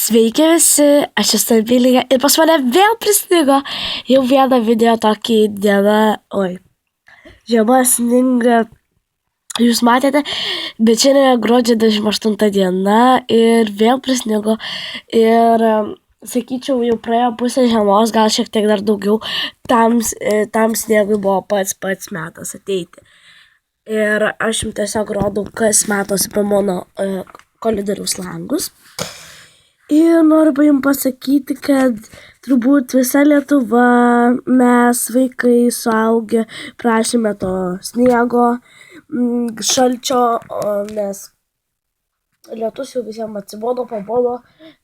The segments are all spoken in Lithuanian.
Sveiki visi, aš esu Vilija ir pas mane vėl prisnigo. Jau vieną video tokį dieną, žiema sninga, jūs matėte, bet šiandien yra gruodžio 28 diena ir vėl prisnigo. Ir sakyčiau, jau praėjo pusę žiemos, gal šiek tiek dar daugiau, tam sniegui buvo pats metas ateiti. Ir aš jums tiesiog rodau, kas matosi pro mano koridoriaus langus. Ir noriu jums pasakyti, kad turbūt visa Lietuva, mes vaikai, suaugę, prašėme to sniego, šalčio, nes lietus jau visiems atsibodo, pabodo,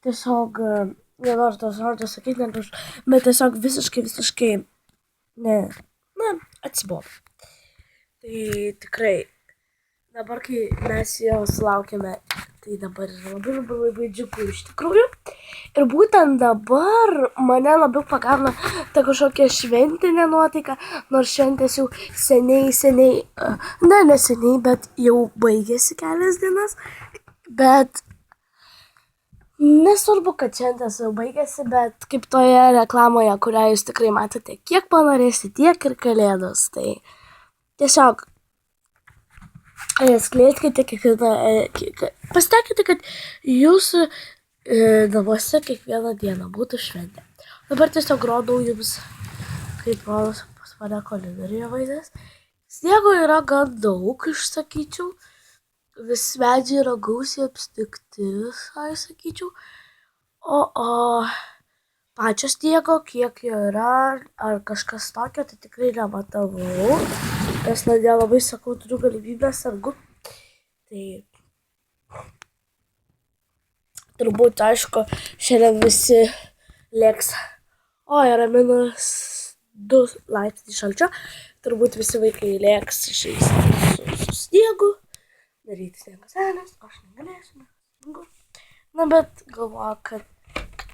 tiesiog, nenoriu tos žodžius sakyti, bet tiesiog visiškai, atsibodo. Tai tikrai, dabar kai mes jo sulaukėme, tai dabar yra labai džiugu iš tikrųjų. Ir būtent dabar mane labiau pagauna ta kažkokia šventinė nuotaika, nors šventės jau seniai, neseniai, bet jau baigėsi kelias dienas. Bet nesvarbu, kad šventės jau baigėsi, bet kaip toje reklamoje, kurią jūs tikrai matote, kiek panorėsite, tiek ir kalėdos. Tai tiesiog skleiskite pasitekite, kad jūsų namuose kiekvieną dieną būtų šventė. Dabar tiesiog rodau jums, kaip rodos pas mane koridoriuje vaizdas. Sniego yra gan daug, sakyčiau. Vis medžiai yra gausiai apsnigti, visai sakyčiau. O pačio sniego, kiek jo yra, ar kažkas tokio, tai tikrai nematavau. Nes nelabai sakau, turiu galimybę sargu. Tai turbūt, aišku, šiandien visi lėks. Yra -2 laipsniai šalčio. Turbūt visi vaikai lėks žaisti su sniegu, daryti sniego senes, aš negalėsiu. Bet galvoju, kad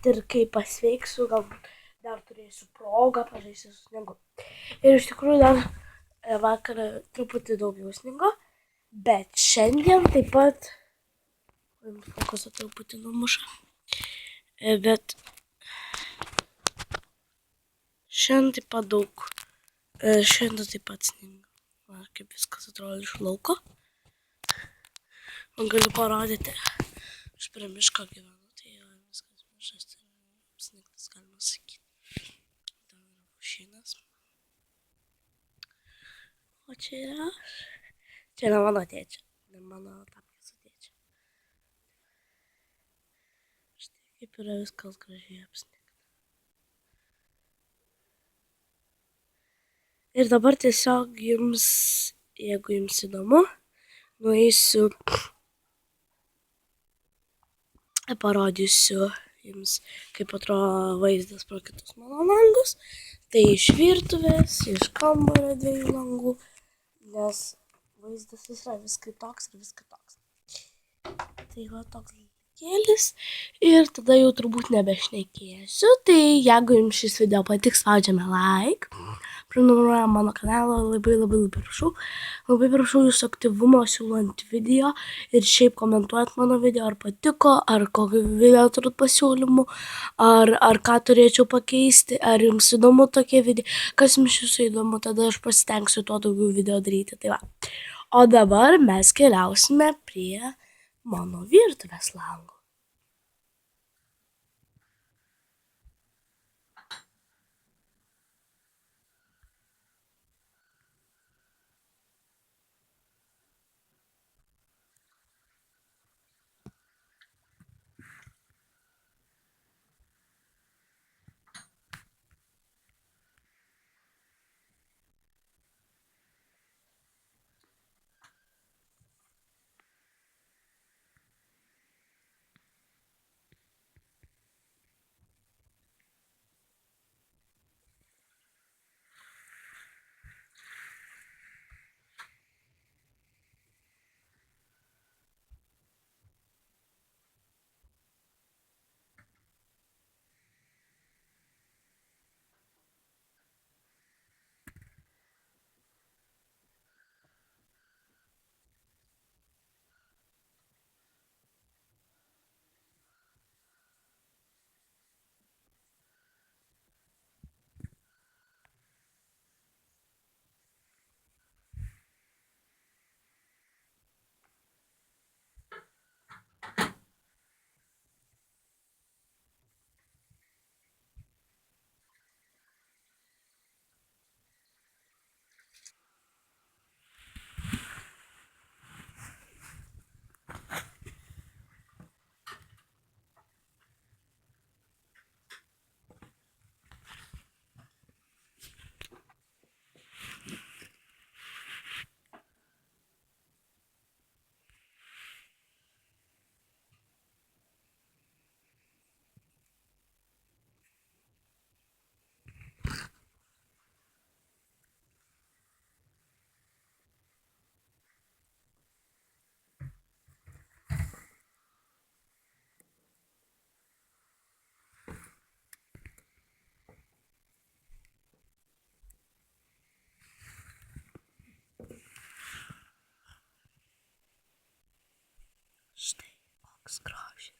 ir kai pasveiksiu, galbūt dar turėsiu progą pažaisti su sniegu. Ir iš tikrųjų dar vakarą truputį daugiau snigo, bet šiandien taip pat, fokusą truputį numuša, bet šiandien taip pat daug, šiandien taip pat sninga. Kaip viskas atrodo iš lauko. Man galiu parodyti, aš prie miško gyvenu, tai viskas miškas ir snigtas, galima sakyti. Ten yra pušynas. O čia yra aš. Čia yra mano tėčia, ne mano tapkės tėčia. Štai kaip yra viskas gražiai apsnigta. Ir dabar tiesiog jums, jeigu jums įdomu, nueisiu, parodysiu jums, kaip atrodo vaizdas pro kitus mano langus. Tai iš virtuvės, iš kambario 2 langų, nes vaizdas yra vis kitoks ir vis kitoks. Tai va toks dalykėlis ir tada jau turbūt nebešnekėsiu. Tai jeigu jums šis video patiks, spaudžiame like, prenumeruojam mano kanalą, labai prašau. Labai prašau jūsų aktyvumo siūlant video ir šiaip komentuojant mano video, ar patiko, ar kokį video turit pasiūlymų, ar ką turėčiau pakeisti, ar jums įdomu tokie video. Kas jums jūsų įdomu, tada aš pasitengsiu tuo daugiau video daryti. Tai va. O dabar mes keliausime prie mano virtuvės lango. Koks grožis.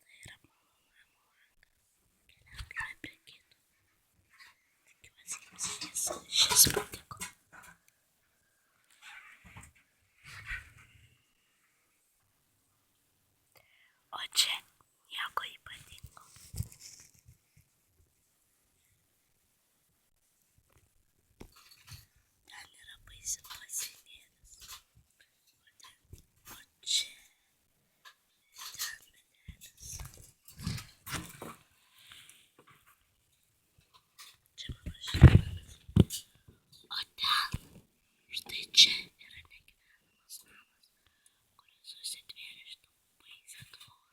Tai yra mano namo langas. Keliaukime prie kito. Tikiuosi jums šis patiko. O čia nieko ypatingo. Ten yra baseinėlis. O čia ten medelis. Čia mano šiltnamis. O ten, štai čia yra negyvenamas namas, kuris susitvėrė šitą baisią tvorą.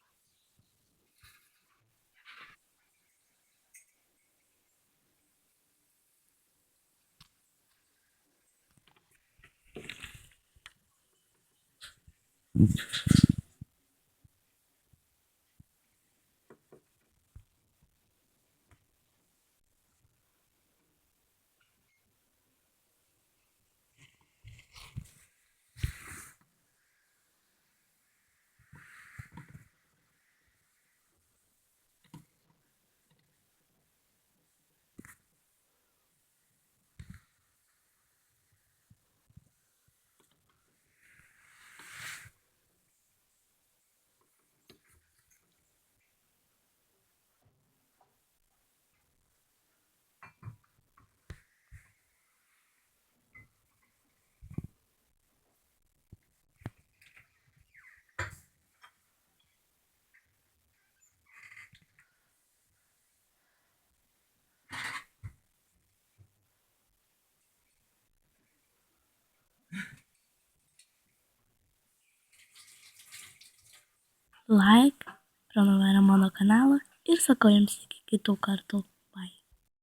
Like, prenumeruoja mano kanalą ir sakau jums iki kitų kartų.